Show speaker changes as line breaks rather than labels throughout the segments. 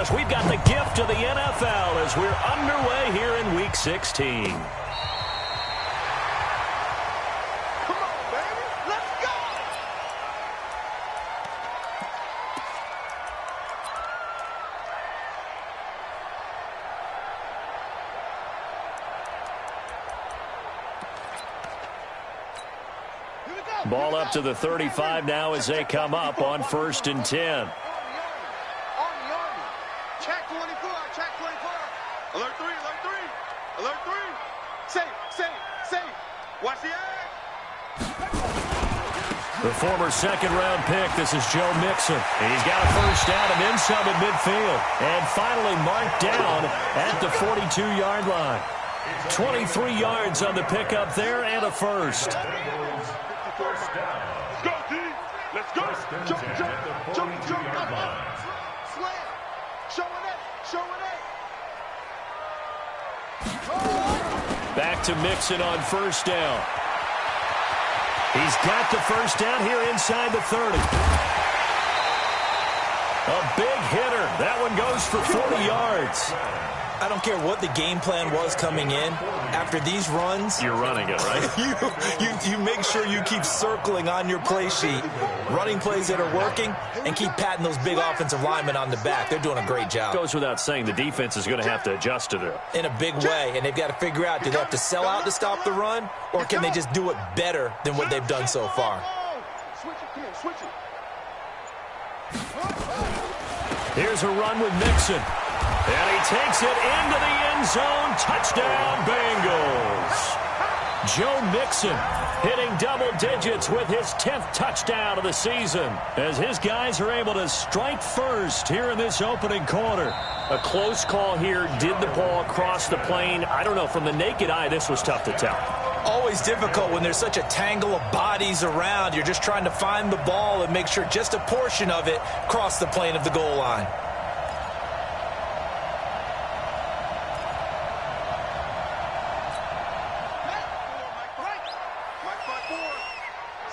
because we've got the gift of the NFL as we're underway here in Week 16. Ball up to the 35 now as they come up on 1st and 10.
Check 24, check 24. Alert 3, alert 3. Alert 3. Safe. Watch the eye.
The former second-round pick, this is Joe Mixon. He's got a first down and then some at midfield. And finally marked down at the 42-yard line. 23 yards on the pickup there and a first.
Let's go, D. Let's go. Jump. Slam. Showing it.
Back to Mixon on first down. He's got the first down here inside the 30. A big hitter. That one goes for 40 yards.
I don't care what the game plan was coming in. After these runs,
you're running it, right?
you make sure you keep circling on your play sheet, running plays that are working, and keep patting those big offensive linemen on the back. They're doing a great job.
Goes without saying the defense is going to have to adjust to it.
In a big way, and they've got to figure out, do they have to sell out to stop the run, or can they just do it better than what they've done so far?
Switch it.
Here's a run with Mixon. And he takes it into the end zone. Touchdown, Bengals. Joe Mixon hitting double digits with his 10th touchdown of the season as his guys are able to strike first here in this opening quarter. A close call here. Did the ball cross the plane? I don't know. From the naked eye, this was tough to tell.
Always difficult when there's such a tangle of bodies around. You're just trying to find the ball and make sure just a portion of it crossed the plane of the goal line.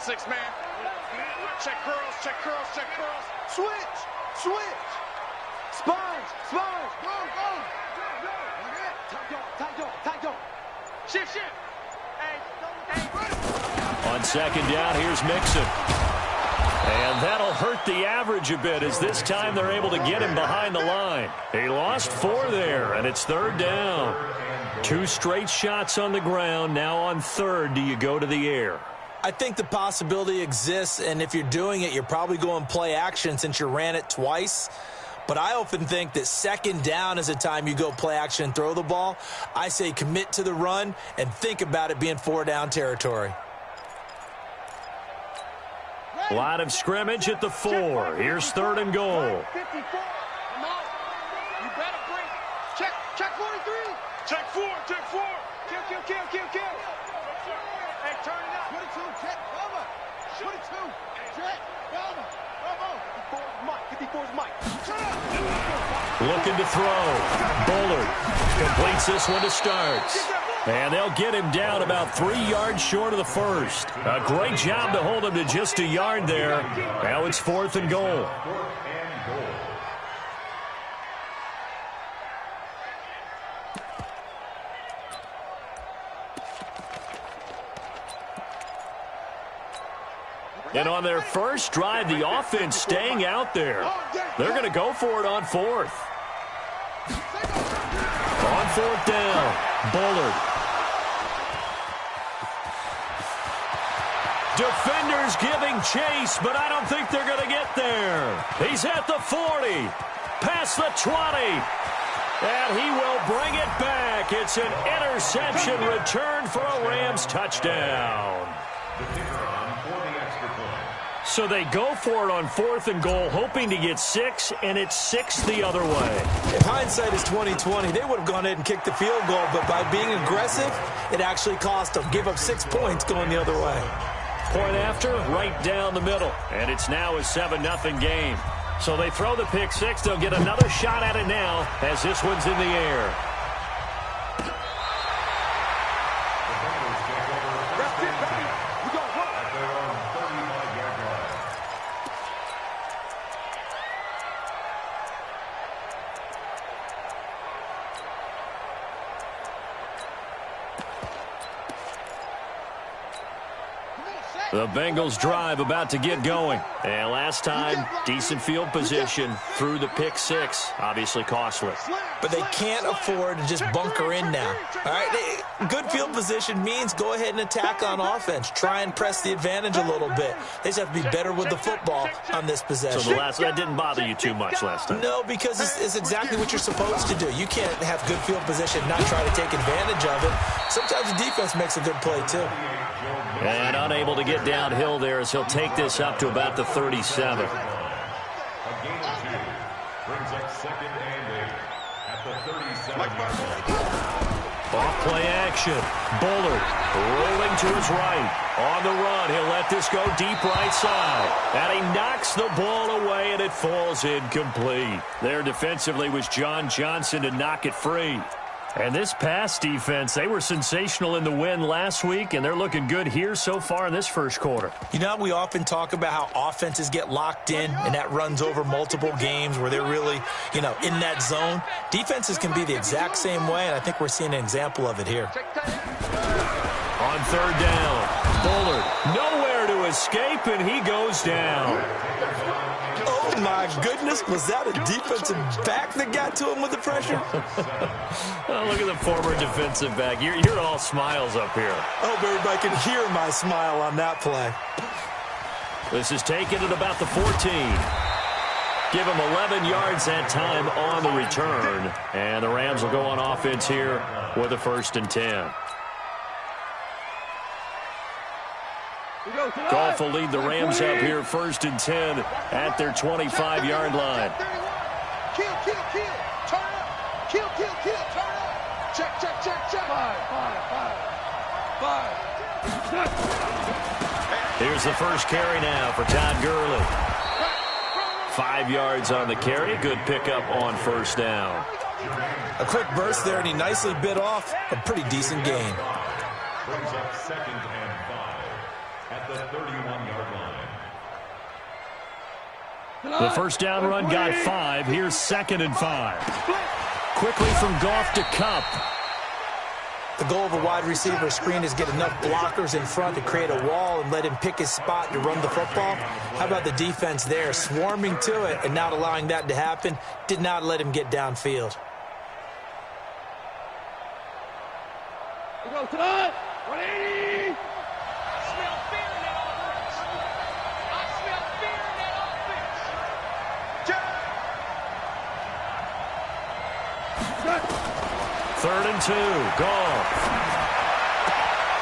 Six man. Check curls. Switch. Spines. Go. Tight dog. Shift. Hey.
On second down, here's Mixon. And that'll hurt the average a bit as this time they're able to get him behind the line. He lost 4 there, and it's 3rd down. 2 straight shots on the ground. Now on 3rd, do you go to the air?
I think the possibility exists, and if you're doing it, you're probably going play action since you ran it twice. But I often think that 2nd down is the time you go play action and throw the ball. I say commit to the run and think about it being 4-down territory.
Line of scrimmage at the 4. Here's 3rd and goal.
54. I'm out. You better bring. Check 43. Check 4. Kill. Hey, turn it up. 22. Check. Cover. 22. Check. Cover. 54's Mike.
Looking to throw. Bullard completes this one to start. And they'll get him down about 3 yards short of the first. A great job to hold him to just a yard there. Now it's 4th and goal. And on their first drive, the offense staying out there. They're going to go for it on 4th. On 4th down, Bullard. Defenders giving chase, but I don't think they're going to get there. He's at the 40, past the 20, and he will bring it back. It's an interception return for a Rams touchdown. So they go for it on 4th and goal, hoping to get 6, and it's 6 the other way.
If hindsight is 20/20, they would have gone ahead and kicked the field goal, but by being aggressive, it actually cost them. Give up 6 points going the other way.
Point after, right down the middle, and it's now a 7-0 game. So they throw the pick 6. They'll get another shot at it now as this one's in the air. The Bengals drive about to get going. And last time, decent field position through the pick six. Obviously costly.
But they can't afford to just bunker in now. All right, good field position means go ahead and attack on offense. Try and press the advantage a little bit. They just have to be better with the football on this possession.
So that didn't bother you too much last time?
No, because it's exactly what you're supposed to do. You can't have good field position and not try to take advantage of it. Sometimes the defense makes a good play, too.
And unable to get downhill there as he'll take this up to about the 37. Off play action. Bullard rolling to his right. On the run, he'll let this go deep right side. And he knocks the ball away, and it falls incomplete. There defensively was John Johnson to knock it free. And this pass defense, they were sensational in the win last week, and they're looking good here so far in this first quarter.
You know, we often talk about how offenses get locked in, and that runs over multiple games where they're really, in that zone. Defenses can be the exact same way, and I think we're seeing an example of it here.
On third down, Bullard nowhere to escape, and he goes down.
Oh, my goodness. Was that a defensive back that got to him with the pressure?
Oh, look at the former defensive back. You're all smiles up here.
I hope everybody can hear my smile on that play.
This is taken at about the 14. Give him 11 yards that time on the return. And the Rams will go on offense here with a 1st and 10. Goff will lead the Rams up here 1st and 10 at their 25-yard line.
Kill. Turn up. Kill. Turn up. Check. Five.
Here's the first carry now for Todd Gurley. 5 yards on the carry. Good pickup on 1st down.
A quick burst there, and he nicely bit off a pretty decent gain.
Brings up 2nd and 5 at the 31-yard line.
The first down run got 5. Here's 2nd and 5. Quickly from Goff to Kupp.
The goal of a wide receiver screen is get enough blockers in front to create a wall and let him pick his spot to run the football. How about the defense there, swarming to it and not allowing that to happen? Did not let him get downfield.
Go tonight. 180.
Third and 2, Goff.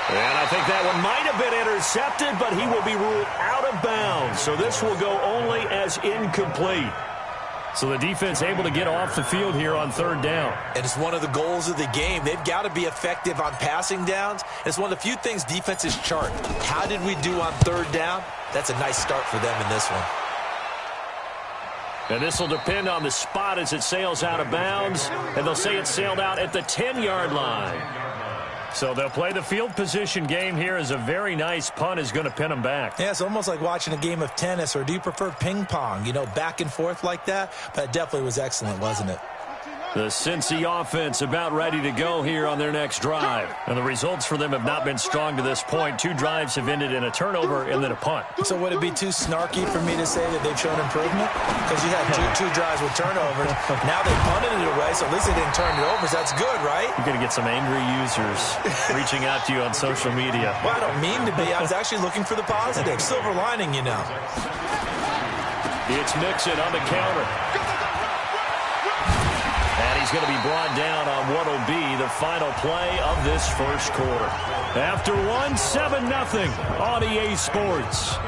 And I think that one might have been intercepted, but he will be ruled out of bounds. So this will go only as incomplete. So the defense able to get off the field here on 3rd down.
And it's one of the goals of the game. They've got to be effective on passing downs. It's one of the few things defenses chart. How did we do on 3rd down? That's a nice start for them in this one.
And this will depend on the spot as it sails out of bounds. And they'll say it sailed out at the 10-yard line. So they'll play the field position game here as a very nice punt is going to pin them back.
Yeah, it's almost like watching a game of tennis, or do you prefer ping pong, back and forth like that? But it definitely was excellent, wasn't it?
The Cincy offense about ready to go here on their next drive. And the results for them have not been strong to this point. 2 drives have ended in a turnover and then a punt.
So would it be too snarky for me to say that they've shown improvement? Because you had two drives with turnovers. Now they punted it away, so at least they didn't turn it over. So that's good, right?
You're going to get some angry users reaching out to you on social media.
Well, I don't mean to be. I was actually looking for the positive. Silver lining,
It's Mixon on the counter. And he's going to be brought down on what will be the final play of this first quarter. After 1, 7-0 on EA Sports.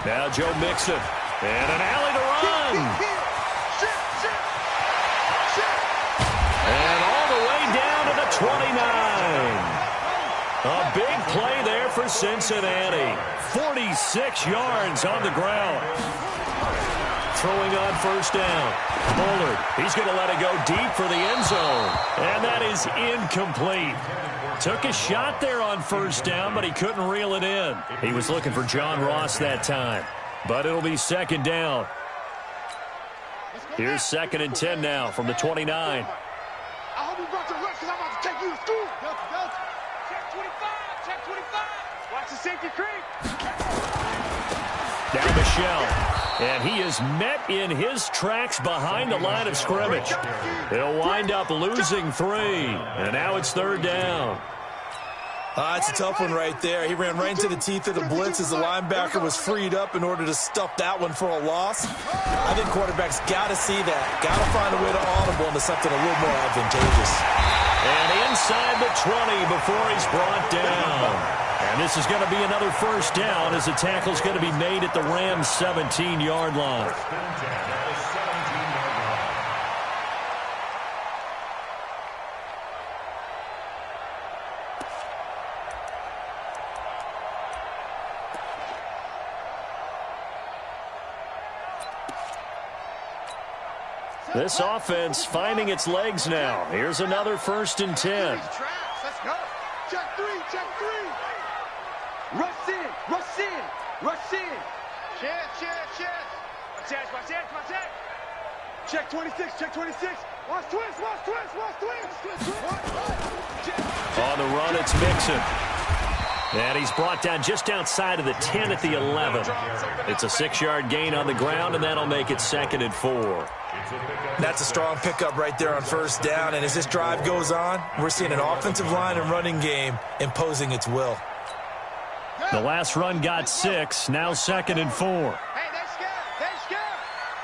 Now Joe Mixon. And an alley to run. And all the way down to the 29. A big play there for Cincinnati. 46 yards on the ground. throwing on first down. Bullard, he's going to let it go deep for the end zone. And that is incomplete. Took a shot there on first down, but he couldn't reel it in. He was looking for John Ross that time. But it'll be second down. Here's 2nd and 10 now from the 29.
I hope you brought your rest because I'm about to take you to school. Check 25, check 25. Watch the safety creep.
Down Michelle. And he is met in his tracks behind the line of scrimmage. He'll wind up losing 3. And now it's 3rd down.
It's a tough one right there. He ran right into the teeth of the blitz as the linebacker was freed up in order to stuff that one for a loss. I think quarterbacks got to see that. Got to find a way to audible into something a little more advantageous.
And inside the 20 before he's brought down. And this is going to be another first down as the tackle's going to be made at the Rams' 17-yard line. This offense finding its legs now. Here's another 1st and 10.
Let's go. Check 3, check 3. Rush in, rush in, rush in. Check. Watch that. Check 26, check 26. Watch twist.
On the run, it's Mixon. And he's brought down just outside of the 10 at the 11. It's a 6-yard gain on the ground, and that'll make it 2nd and 4.
That's a strong pickup right there on first down. And as this drive goes on, we're seeing an offensive line and running game imposing its will.
The last run got 6. Now 2nd and 4.
Hey, they scared.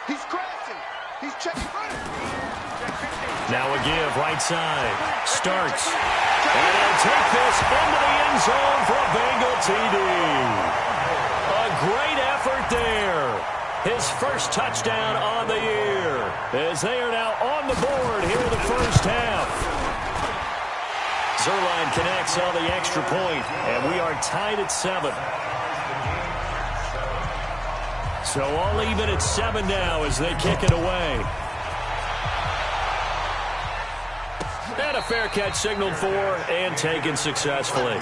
He's crashing. He's checking running.
Now a give, right side. Starks. And he'll take this into the end zone for a Bengal TD. A great effort there. His first touchdown on the year, as they are now on the board here in the first half. Zerline connects on the extra point, and we are tied at 7. So all even at 7 now as they kick it away. And a fair catch signaled for and taken successfully.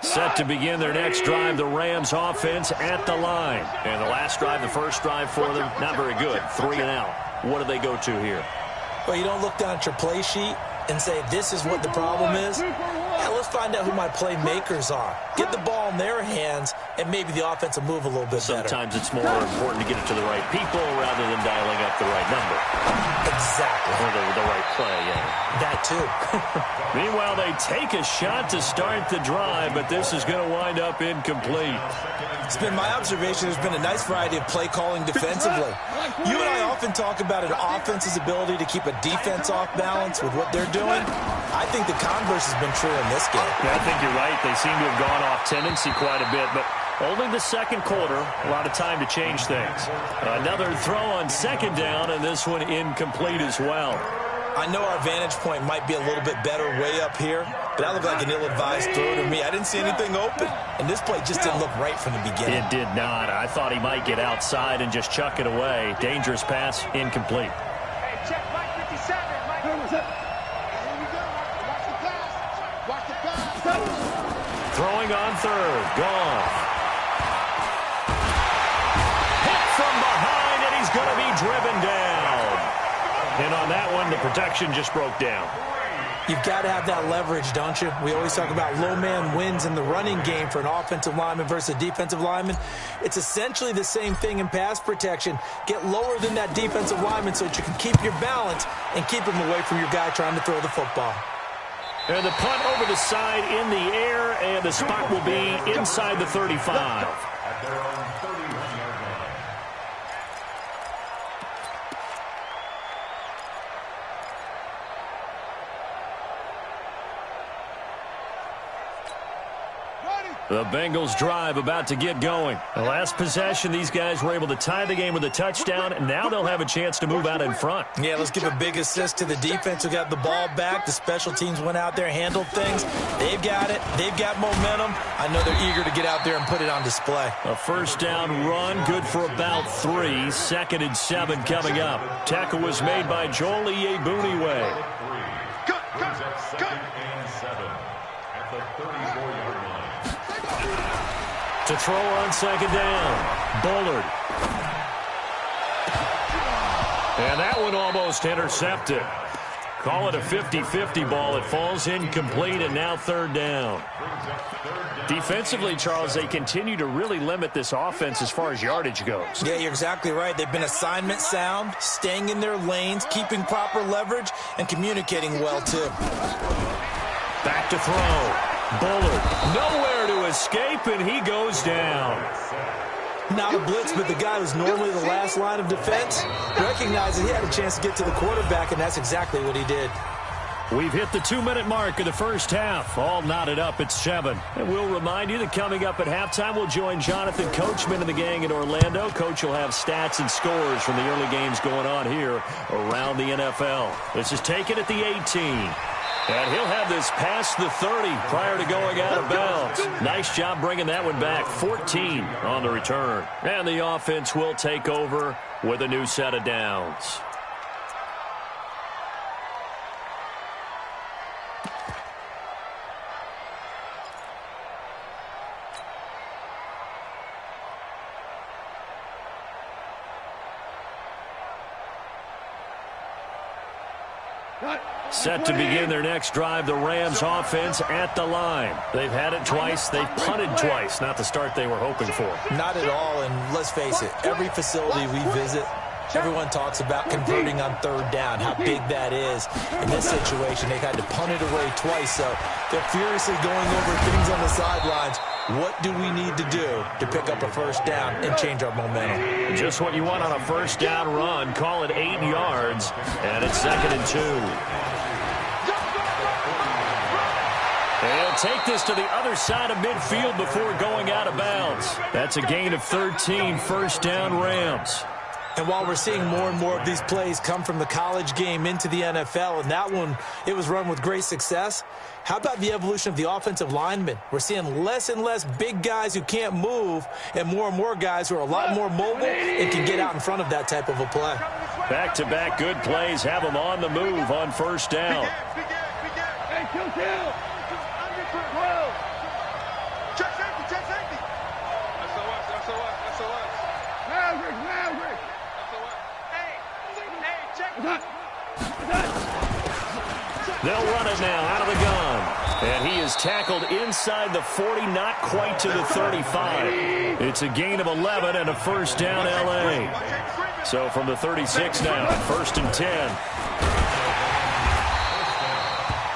Set to begin their next drive, the Rams offense at the line. And the last drive, the first drive for them, not very good. 3 and out. What do they go to here?
Well, you don't look down at your play sheet and say, this is what the problem is. Yeah, let's find out who my playmakers are. Get the ball in their hands, and maybe the offense will move a little bit better.
Sometimes it's more important to get it to the right people rather than dialing up the right number.
Exactly.
Or the right play, yeah.
That too.
Meanwhile, they take a shot to start the drive, but this is going to wind up incomplete.
It's been my observation there's been a nice variety of play calling defensively. You and I often talk about an offense's ability to keep a defense off balance with what they're doing. I think the converse has been true in this game.
Yeah, I think you're right. They seem to have gone off tendency quite a bit, but only the second quarter, a lot of time to change things. Another throw on second down, and this one incomplete as well.
I know our vantage point might be a little bit better way up here, but that looked like an ill-advised throw to me. I didn't see anything open, and this play just didn't look right from the beginning.
It did not. I thought he might get outside and just chuck it away. Dangerous pass, incomplete.
Hey, check Mike 57. Mike. Here we go. Watch the pass.
Throwing on third. Gone. Hit from behind, and he's going to be driven down. And on that one, the protection just broke down.
You've got to have that leverage, don't you? We always talk about low man wins in the running game for an offensive lineman versus a defensive lineman. It's essentially the same thing in pass protection. Get lower than that defensive lineman so that you can keep your balance and keep him away from your guy trying to throw the football.
And the punt over the side in the air, and the spot will be inside the 35. The Bengals drive about to get going. The last possession, these guys were able to tie the game with a touchdown, and now they'll have a chance to move out in front.
Yeah, let's give a big assist to the defense who got the ball back. The special teams went out there, handled things. They've got it. They've got momentum. I know they're eager to get out there and put it on display.
A first down run, good for about 3. 2nd and 7 coming up. Tackle was made by Joel Iyiegbuniwe.
Second and 7 at the 34-yard line.
To throw on 2nd down, Bullard. And that one almost intercepted. Call it a 50-50 ball. It falls incomplete, and now 3rd down. Defensively, Charles, they continue to really limit this offense as far as yardage goes.
Yeah, you're exactly right. They've been assignment sound, staying in their lanes, keeping proper leverage, and communicating well, too.
Back to throw. Bullard, nowhere to escape, and he goes down.
Not a blitz, but the guy who's normally the last line of defense recognized that he had a chance to get to the quarterback, and that's exactly what he did.
We've hit the 2-minute mark of the first half. All knotted up at 7. And we'll remind you that coming up at halftime, we'll join Jonathan Coachman and the gang in Orlando. Coach will have stats and scores from the early games going on here around the NFL. This is taken at the 18. And he'll have this past the 30 prior to going out of bounds. Nice job bringing that one back. 14 on the return. And the offense will take over with a new set of downs. Set to begin their next drive, the Rams offense at the line. They've had it twice. They've punted twice. Not the start they were hoping for.
Not at all, and let's face it, every facility we visit, everyone talks about converting on 3rd down, how big that is. In this situation, they've had to punt it away twice, so they're furiously going over things on the sidelines. What do we need to do to pick up a first down and change our momentum?
Just what you want on a first down run. Call it 8 yards, and it's 2nd and 2. They'll take this to the other side of midfield before going out of bounds. That's a gain of 13, first down Rams.
And while we're seeing more and more of these plays come from the college game into the NFL, and that one, it was run with great success, how about the evolution of the offensive linemen? We're seeing less and less big guys who can't move and more guys who are a lot more mobile and can get out in front of that type of a play.
Back-to-back good plays have them on the move on first down.
Hey, kill. Check safety. SOS. Maverick. Hey, check.
They'll run it now out of the gun. And he is tackled inside the 40, not quite to the 35. It's a gain of 11 and a first down L.A. So from the 36 now, 1st and 10.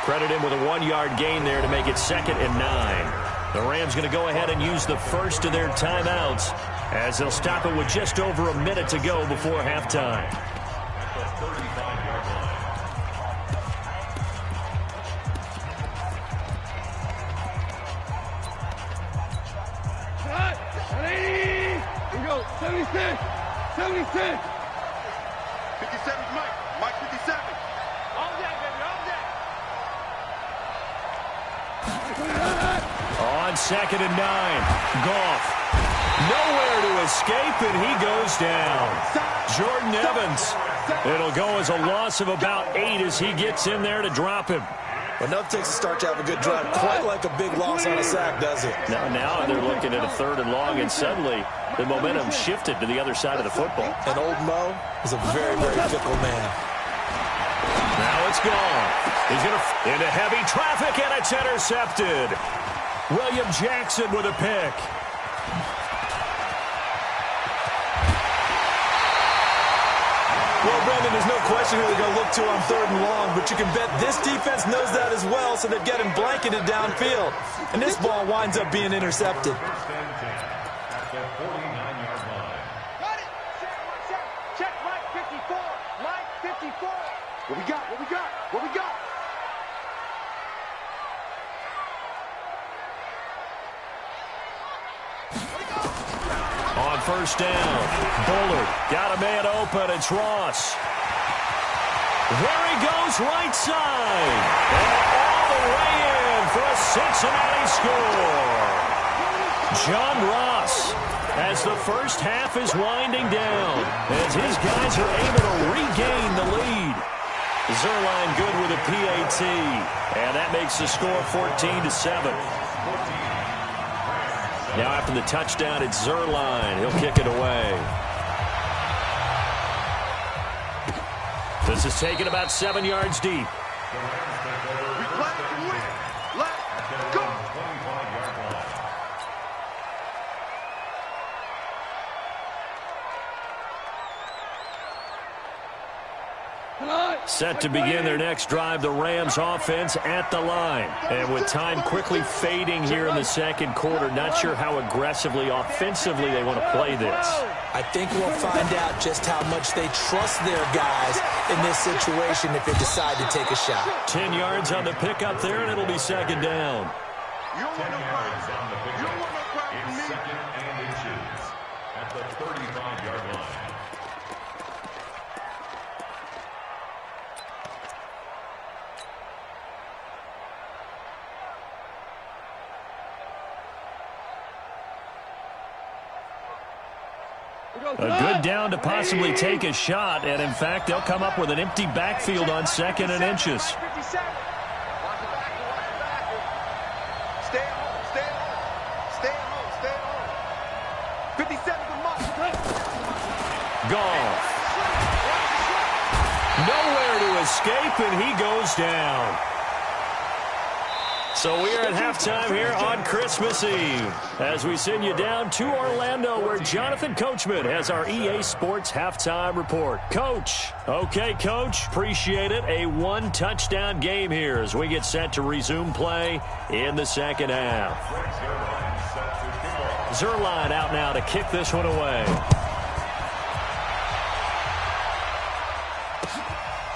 Credit him with a 1-yard gain there to make it 2nd and 9. The Rams going to go ahead and use the first of their timeouts as they'll stop it with just over a minute to go before halftime.
Here we go. 76. 57's Mike 57. All day, baby, all day.
On 2nd and 9, Goff. Nowhere to escape, and he goes down. Jordan Evans. It'll go as a loss of about 8 as he gets in there to drop him.
Enough takes a start to have a good drive. Quite like a big loss on a sack, does it?
Now they're looking at a 3rd and long, and suddenly the momentum shifted to the other side of the football.
And old Mo is a very, very fickle man.
Now it's gone. He's going to into heavy traffic, and it's intercepted. William Jackson with a pick.
Well, Brendan, there's no question who they're going to look to on 3rd and long, but you can bet this defense knows that as well, so they've got him blanketed downfield. And this ball winds up being intercepted.
At the 49-yard line.
Got it. Check Mike 54. Mike 54. What we got?
first down. Bullard got a man open. It's Ross. There he goes, right side. And all the way in for a Cincinnati score. John Ross, as the first half is winding down, as his guys are able to regain the lead. Zerline good with a PAT, and that makes the score 14-7. Now after the touchdown, it's Zerline. He'll kick it away. This is taken about 7 yards deep.
Let's go.
Set to begin their next drive, the Rams offense at the line. And with time quickly fading here in the second quarter, not sure how aggressively, offensively they want to play this.
I think we'll find out just how much they trust their guys in this situation if they decide to take a shot.
10 yards on the pickup there, and it'll be second down.
You don't want no problems. You don't want no problems with me.
Second and inches at the 35-yard line.
A good down to possibly take a shot, and in fact, they'll come up with an empty backfield on second and inches.
57. Watch the back. Stay at home. Stay at home. Stay at home. Stay at home. 57 to Mark.
Goff. Nowhere to escape, and he goes down. So we are at halftime here on Christmas Eve as we send you down to Orlando where Jonathan Coachman has our EA Sports halftime report. Coach. Okay, Coach. Appreciate it. A one-touchdown game here as we get set to resume play in the second half. Zerline out now to kick this one away.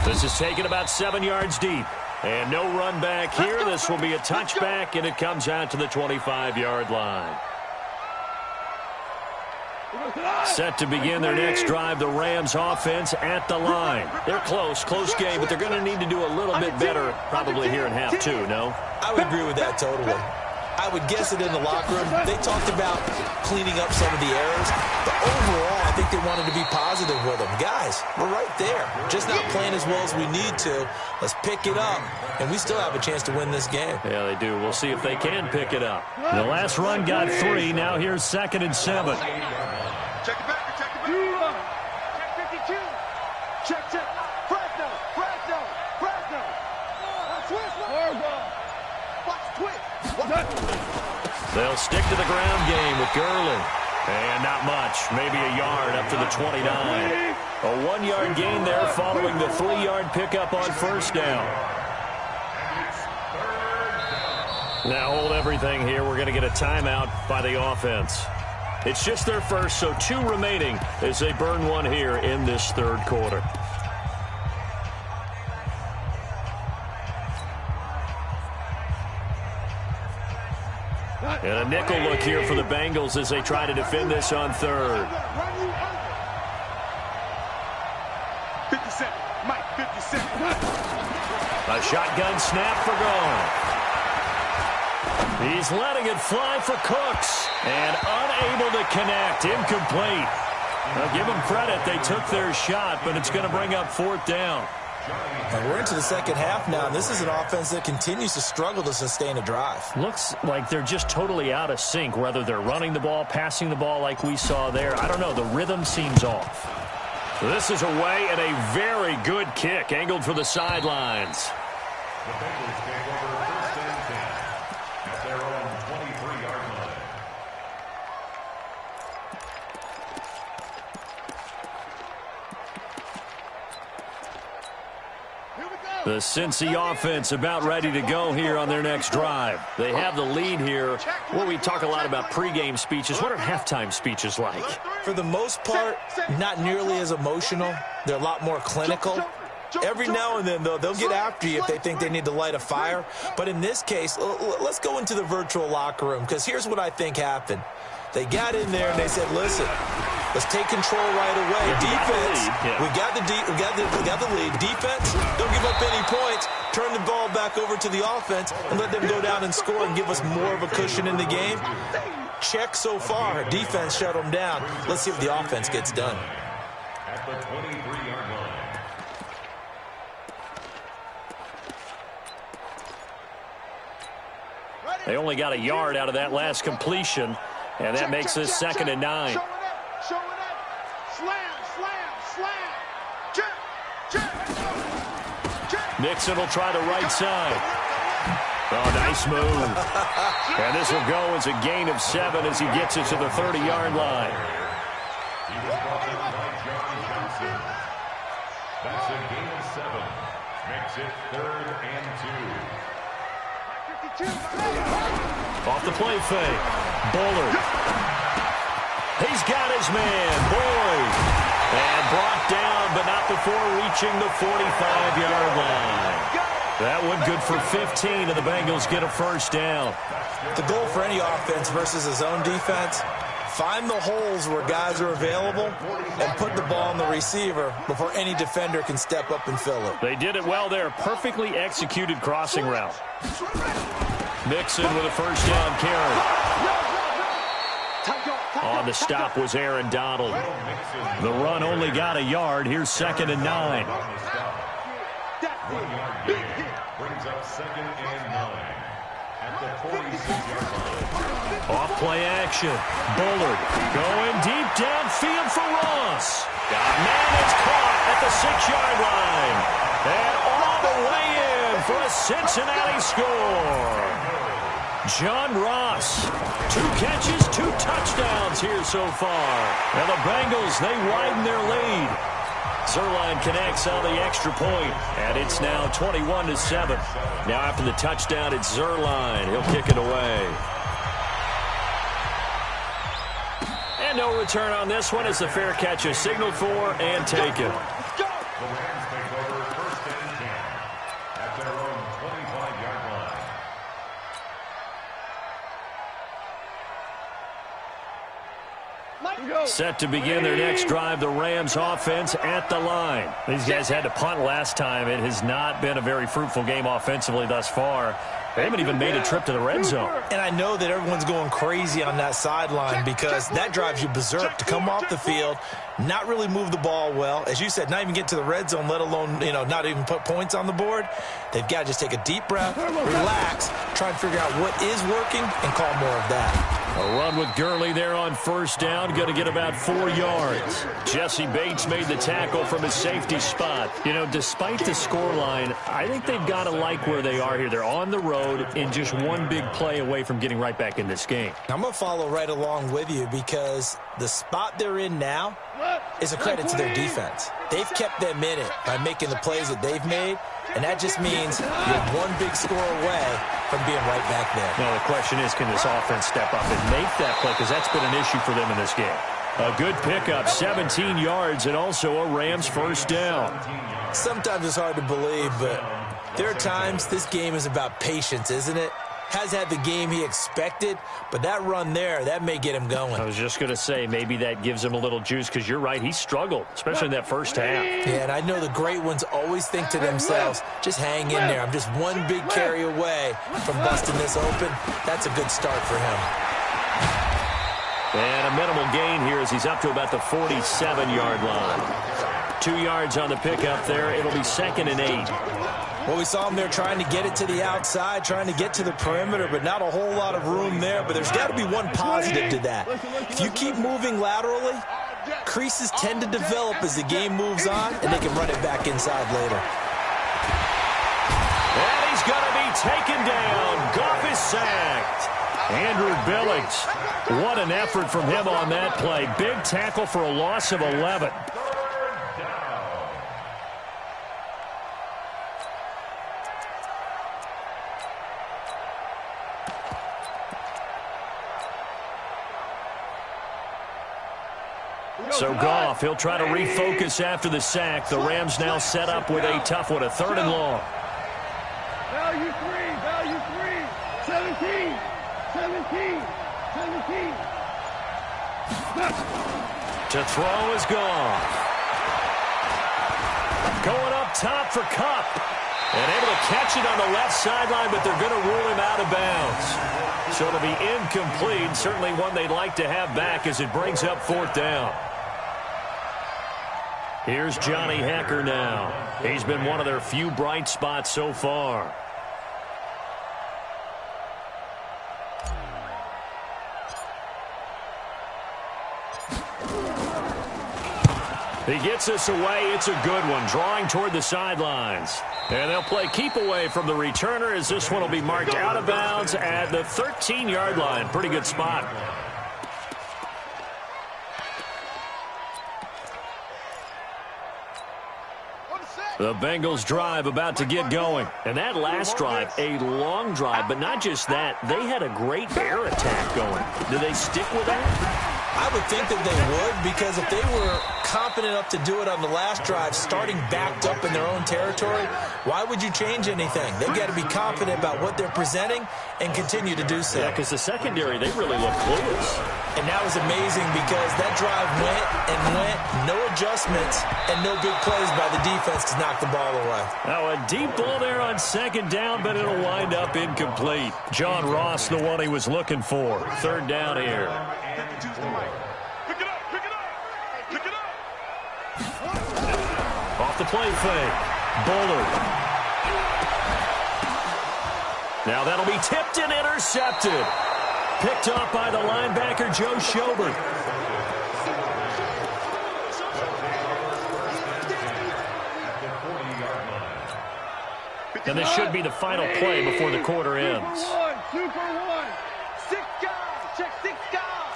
This is taken about 7 yards deep. And no run back here. This will be a touchback, and it comes out to the 25-yard line. Set to begin their next drive, the Rams offense at the line. They're close game, but they're going to need to do a little bit better probably here in half two, no?
I would agree with that totally. I would guess it in the locker room. They talked about cleaning up some of the errors, but overall, I think they wanted to be positive with them. Guys, we're right there. Just not playing as well as we need to. Let's pick it up, and we still have a chance to win this game.
Yeah, they do. We'll see if they can pick it up. The last run got 3. Now here's 2nd and 7.
Check it back. Check 52. Check. Fresno. Watch twist.
They'll stick to the ground game with Gurley. And not much, maybe a yard up to the 29. A 1-yard gain there following the 3-yard pickup on first down. Now hold everything here. We're going to get a timeout by the offense. It's just their first, so 2 remaining as they burn one here in this third quarter. And a nickel look here for the Bengals as they try to defend this on third.
57. Mike, 57.
A shotgun snap for Gone. He's letting it fly for Cooks. And unable to connect. Incomplete. Now give them credit. They took their shot, but it's going to bring up 4th down.
And we're into the second half now, and this is an offense that continues to struggle to sustain a drive.
Looks like they're just totally out of sync, whether they're running the ball, passing the ball like we saw there. I don't know. The rhythm seems off. This is away and a very good kick, angled for the sidelines.
The Bengals take over 1st and 10 at their own 23-yard line.
The Cincy offense about ready to go here on their next drive. They have the lead here. Well, we talk a lot about pregame speeches. What are halftime speeches like?
For the most part, not nearly as emotional. They're a lot more clinical. Every now and then, though, they'll get after you if they think they need to light a fire. But in this case, let's go into the virtual locker room, because here's what I think happened. They got in there and they said, listen, let's take control right away. Defense, we got the lead. Defense, don't give up any points. Turn the ball back over to the offense and let them go down and score and give us more of a cushion in the game. Check so far. Defense shut them down. Let's see if the offense gets done.
At the 23-yard line.
They only got a yard out of that last completion, and that makes this 2nd and 9.
Show it up. Slam. Check.
Mixon will try the right side. Oh, nice move. And this will go as a gain of 7 as he gets it to the 30-yard line.
He was brought in by John Johnson. That's a gain of 7. Makes it 3rd and 2.
Off the play fake. Bullard. He's got his man, Boyd. And brought down, but not before reaching the 45-yard line. That one good for 15, and the Bengals get a first down.
The goal for any offense versus his own defense, find the holes where guys are available and put the ball on the receiver before any defender can step up and fill it.
They did it well there. Perfectly executed crossing route. Mixon with a first down carry. On the stop was Aaron Donald. The run only got a yard. Here's 2nd and 9.
1-yard gain brings up 2nd and 9 at the 46-yard line.
Off play action. Bullard going deep downfield for Ross. Man is caught at the 6-yard line. And all the way in for a Cincinnati score. John Ross, 2 catches, 2 touchdowns here so far. And the Bengals, they widen their lead. Zerline connects on the extra point, and it's now 21-7. Now after the touchdown, it's Zerline. He'll kick it away. And no return on this one as the fair catch is signaled for and taken.
The Rams take over 1st and 10 at their own 25-yard line.
Set to begin their next drive, the Rams offense at the line. These guys had to punt last time. It has not been a very fruitful game offensively thus far. They haven't even made a trip to the red zone.
And I know that everyone's going crazy on that sideline because that drives you berserk to come off the field, not really move the ball well. As you said, not even get to the red zone, let alone, not even put points on the board. They've got to just take a deep breath, relax, try and figure out what is working, and call more of that.
A run with Gurley there on first down, going to get about 4 yards. Jesse Bates made the tackle from his safety spot. Despite the scoreline, I think they've got to like where they are here. They're on the road and just one big play away from getting right back in this game.
I'm going to follow right along with you because the spot they're in now is a credit to their defense. They've kept them in it by making the plays that they've made, and that just means you're one big score away from being right back there.
Now, the question is, can this offense step up and make that play? Because that's been an issue for them in this game. A good pickup, 17 yards, and also a Rams first down.
Sometimes it's hard to believe, but there are times this game is about patience, isn't it? Has had the game he expected, but that run there, that may get him going.
I was just going to say, maybe that gives him a little juice, because you're right, he struggled, especially in that first half.
Yeah, and I know the great ones always think to themselves, just hang in there. I'm just one big carry away from busting this open. That's a good start for him.
And a minimal gain here as he's up to about the 47-yard line. 2 yards on the pickup there. It'll be 2nd and 8.
Well, we saw him there trying to get it to the outside, trying to get to the perimeter, but not a whole lot of room there. But there's got to be one positive to that. If you keep moving laterally, creases tend to develop as the game moves on, and they can run it back inside later.
And he's going to be taken down. Goff is sacked. Andrew Billings, what an effort from him on that play. Big tackle for a loss of 11. So Goff, he'll try to refocus after the sack. The Rams now set up with a tough one, a 3rd and long.
Value 3, 17.
To throw is gone. Going up top for Kupp. And able to catch it on the left sideline, but they're going to rule him out of bounds. So it'll be incomplete. Certainly one they'd like to have back as it brings up 4th down. Here's Johnny Hekker now. He's been one of their few bright spots so far. He gets us away. It's a good one, drawing toward the sidelines. And they'll play keep away from the returner as this one will be marked out of bounds at the 13-yard line. Pretty good spot. The Bengals drive about to get going. And that last drive, a long drive, but not just that. They had a great air attack going. Do they stick with that?
I would think that they would, because if they were confident enough to do it on the last drive, starting backed up in their own territory, why would you change anything? They've got to be confident about what they're presenting and continue to do so.
Yeah, because the secondary, they really look clueless.
And that was amazing because that drive went and went, no adjustments, and no big plays by the defense to knock the ball away.
Now a deep ball there on 2nd down, but it'll wind up incomplete. John Ross, the one he was looking for. 3rd down here.
Pick it up, pick it up, pick it up.
Off the play fake. Bullard. Now that'll be tipped and intercepted. Picked up by the linebacker, Joe Schobert. And this should be the final play before the quarter ends.
Super one. 6 guys. Check 6 guys.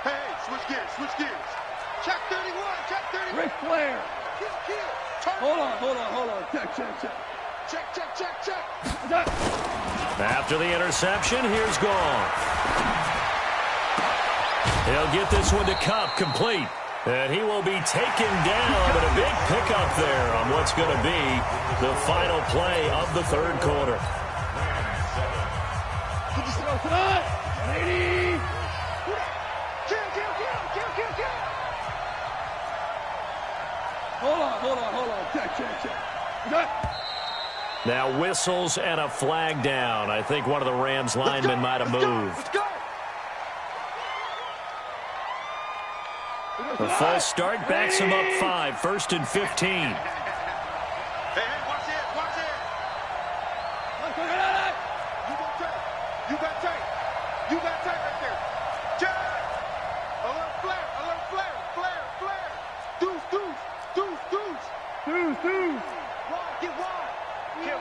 Hey, switch gears. Check 31, check 31. Ric Flair. Hold on. Check.
After the interception, here's Gone. He'll get this one to Kupp, complete. And he will be taken down, but a big pickup there on what's going to be the final play of the 3rd quarter.
Hold on. Check.
Now whistles and a flag down. I think one of the Rams linemen might have moved. The false start backs him up 5, 1st and 15.
Hey, watch it. You got tight right there. Check. Alert flare. Deuce. Wide, get wide. Kill.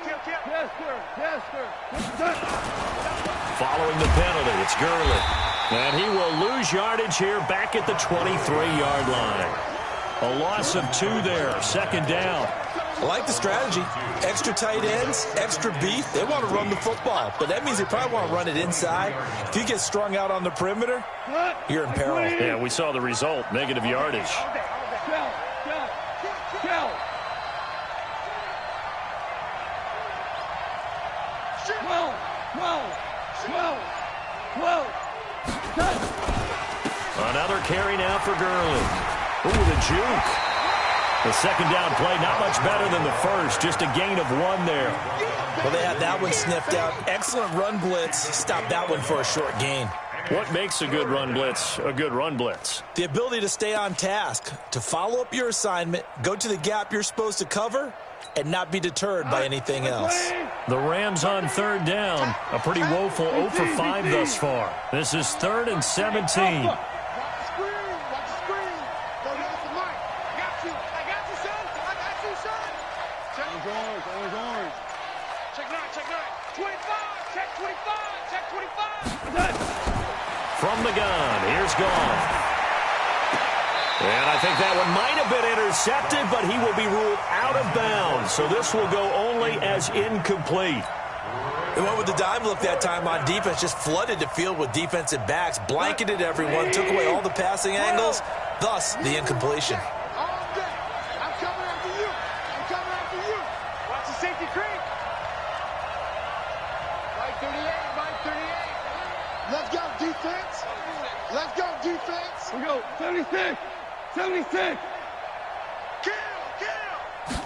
Tester.
Following the penalty, it's Gurley. And he will lose yardage here back at the 23-yard line. A loss of 2 there, 2nd down.
I like the strategy. Extra tight ends, extra beef. They want to run the football, but that means they probably want to run it inside. If you get strung out on the perimeter, you're in peril.
Yeah, we saw the result, negative yardage. Another carry now for Gurley. Ooh, the juke. The 2nd down play, not much better than the first. Just a gain of 1 there.
Well, they had that one sniffed out. Excellent run blitz. Stop that one for a short gain.
What makes a good run blitz a good run blitz?
The ability to stay on task, to follow up your assignment, go to the gap you're supposed to cover, and not be deterred by anything else.
The Rams on 3rd down. A pretty woeful 0 for 5 thus far. This is 3rd and 17.
Watch the screen. Don't let the mic. I got you, son. Check orange. Check 9. 25. Check 25.
From the gun, here's Gone. And I think that one might have been intercepted, but he will be ruled out of bounds. So this will go only as incomplete.
They went with the dime look that time on defense, just flooded the field with defensive backs, blanketed everyone, took away all the passing angles, thus the incompletion.
All day. I'm coming after you. Watch the safety creep. Right 38. Let's go, defense. Let's go, defense. We go. 76. 76. Kill.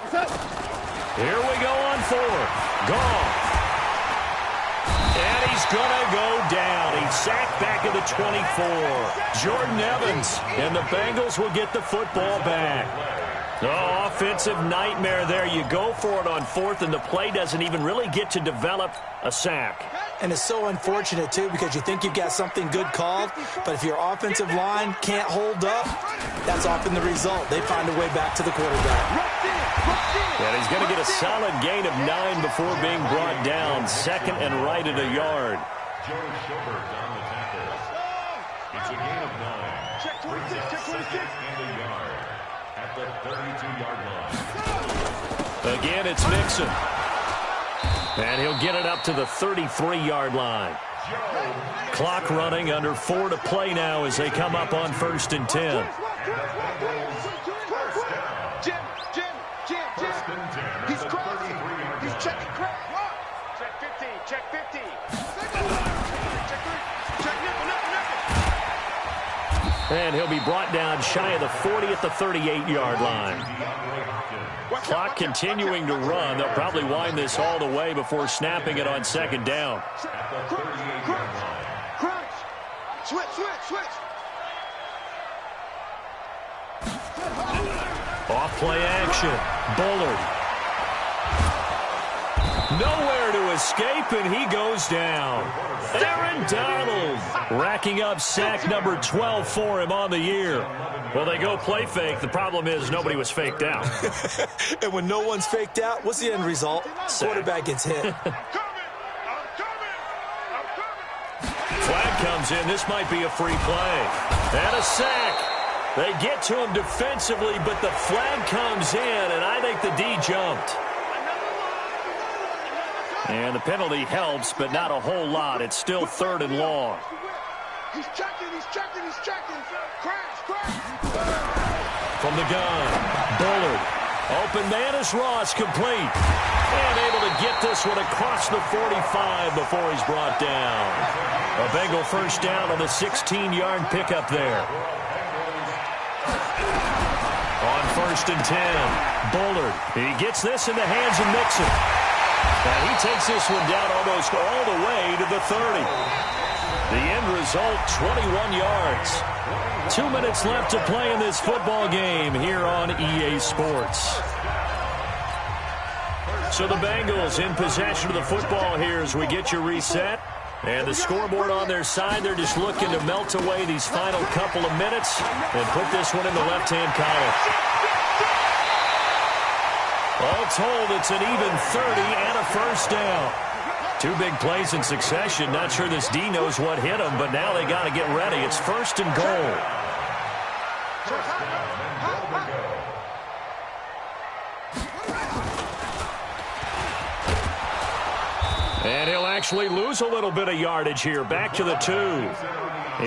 What's up?
Here we go on 4. Gone. And he's going to go down. He's sacked back at the 24. Jordan Evans. And the Bengals will get the football back. Oh, offensive nightmare there. You go for it on 4th, and the play doesn't even really get to develop a sack.
And it's so unfortunate, too, because you think you've got something good called, but if your offensive line can't hold up, that's often the result. They find a way back to the quarterback.
And he's going to get a solid gain of 9 before being brought down. 2nd and right at a yard.
Joe Schobert on the tackle. It's a gain of 9.
Check 26, check 26.
And a yard at the 32-yard line.
Again, it's Mixon. And he'll get it up to the 33-yard line. Clock running, under 4 to play now as they come up on 1st and 10.
Jim. He's crossing. He's checking crap. Check 15. Check 15. Check nickel.
And he'll be brought down shy of the 40 at the 38-yard line. Clock continuing to run. They'll probably wind this all the way before snapping it on 2nd down.
Crunch. Switch.
Off play action. Bullard. Nowhere to escape, and he goes down. Aaron Donald racking up sack number 12 for him on the year. Well, they go play fake. The problem is nobody was faked out.
And when no one's faked out, what's the end result? Quarterback gets hit.
I'm coming.
Flag comes in. This might be a free play. And a sack. They get to him defensively, but the flag comes in, and I think the D jumped. And the penalty helps, but not a whole lot. It's still 3rd and long.
He's checking. Crash.
From the gun, Bullard. Open man is Ross, complete. And able to get this one across the 45 before he's brought down. A Bengal first down on the 16-yard pickup there. On 1st and 10, Bullard. He gets this in the hands of Mixon. And he takes this one down almost all the way to the 30. The end result, 21 yards. 2 minutes left to play in this football game here on EA Sports. So the Bengals in possession of the football here as we get you reset. And the scoreboard on their side, they're just looking to melt away these final couple of minutes and put this one in the left-hand column. All told, it's an even 30 and a first down. 2 big plays in succession. Not sure this D knows what hit them, but now they got to get ready. It's 1st and goal. And he'll actually lose a little bit of yardage here. Back to the 2.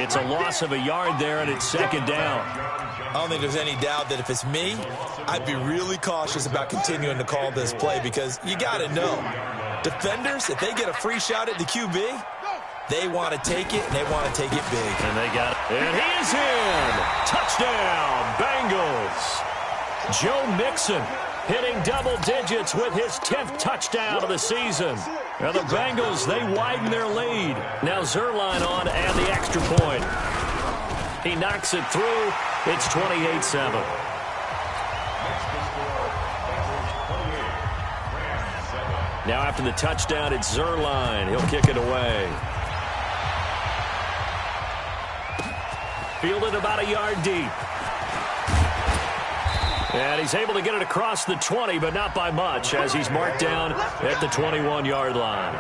It's a loss of a yard there, and it's 2nd down.
I don't think there's any doubt that if it's me, I'd be really cautious about continuing to call this play because you got to know, defenders, if they get a free shot at the QB, they want to take it, and they want to take it big.
And they got it. And he is in. Touchdown, Bengals. Joe Mixon hitting double digits with his 10th touchdown of the season. Now the Bengals, they widen their lead. Now Zerline on to add the extra point. He knocks it through. It's 28-7. Now after the touchdown, it's Zerline. He'll kick it away. Fielded about a yard deep. And he's able to get it across the 20, but not by much, as he's marked down at the 21-yard line.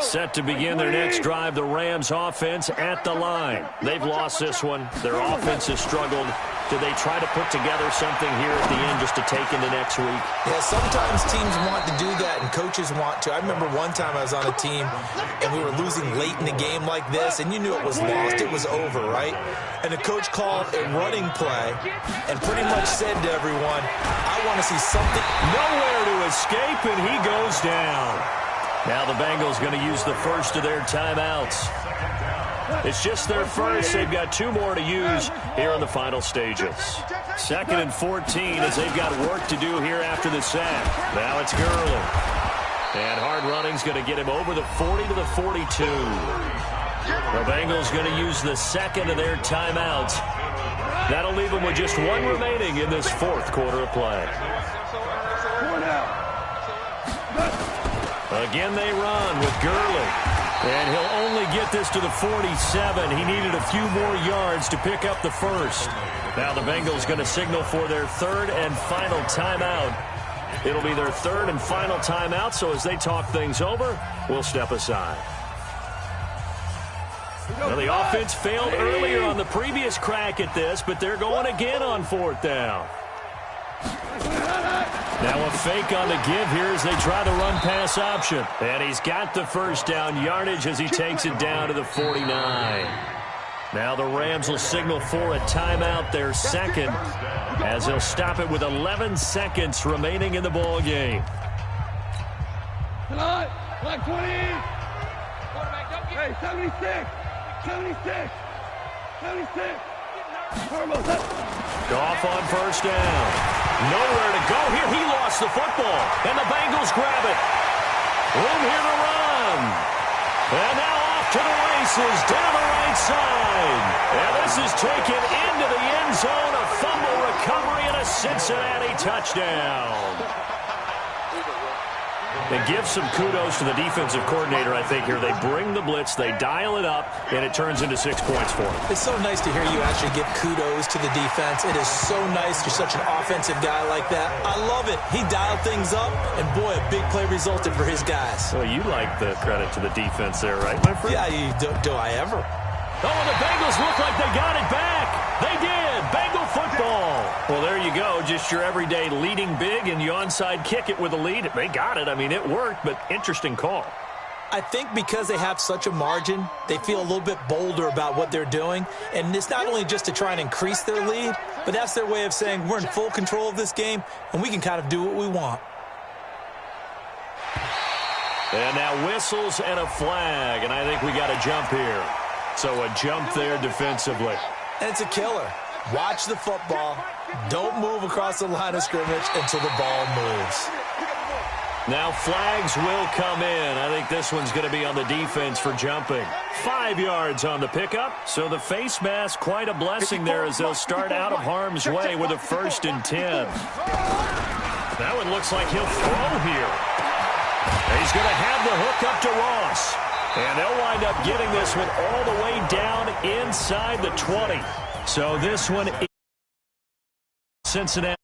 Set to begin their next drive, the Rams offense at the line. They've lost this one. Their offense has struggled Do they try to put together something here at the end just to take into next week?
Yeah, sometimes teams want to do that and coaches want to. I remember one time I was on a team and we were losing late in the game like this, and you knew it was lost. It was over, right? And the coach called a running play and pretty much said to everyone, I want to see something.
Nowhere to escape, and he goes down. Now the Bengals going to use the first of their timeouts. It's just their first. They've got 2 more to use here in the final stages. 2nd and 14 as they've got work to do here after the sack. Now it's Gurley. And hard running's going to get him over the 40 to the 42. The Bengals going to use the second of their timeouts. That'll leave them with just 1 remaining in this 4th quarter of play. Again they run with Gurley. And he'll only get this to the 47. He needed a few more yards to pick up the first. Now the Bengals going to signal for their 3rd and final timeout. It'll be their 3rd and final timeout, so as they talk things over, we'll step aside. Well, the offense failed earlier on the previous crack at this, but they're going again on 4th down. Now a fake on the give here as they try the run-pass option. And he's got the first down yardage as he takes it down to the 49. Now the Rams will signal for a timeout, their 2nd, as they'll stop it with 11 seconds remaining in the ball game.
Like 20. Hey, 76. 76. 76.
Goff on first down. Nowhere to go here. He lost the football. And the Bengals grab it. Room here to run. And now off to the races down the right side. And this is taken into the end zone. A fumble recovery and a Cincinnati touchdown. They give some kudos to the defensive coordinator, I think, here. They bring the blitz, they dial it up, and it turns into 6 points for them.
It's so nice to hear you actually give kudos to the defense. It is so nice. You're such an offensive guy like that. I love it. He dialed things up, and boy, a big play resulted for his guys.
Well, you like the credit to the defense there, right, my friend?
Yeah, do I ever?
Oh, and the Bengals look like they got it back. They did. Bengal football. Well, there you go. Just your everyday leading big, and you onside kick it with a lead. They got it. I mean, it worked, but interesting call.
I think because they have such a margin, they feel a little bit bolder about what they're doing. And it's not only just to try and increase their lead, but that's their way of saying we're in full control of this game, and we can kind of do what we want.
And now whistles and a flag, and I think we got a jump here. So a jump there defensively.
And it's a killer. Watch the football. Don't move across the line of scrimmage until the ball moves.
Now flags will come in. I think this one's going to be on the defense for jumping. 5 yards on the pickup. So the face mask, quite a blessing there as they'll start out of harm's way with a 1st and 10. That one looks like he'll throw here. He's going to have the hook up to Ross. And they'll wind up getting this one all the way down inside the 20. So this one is Cincinnati.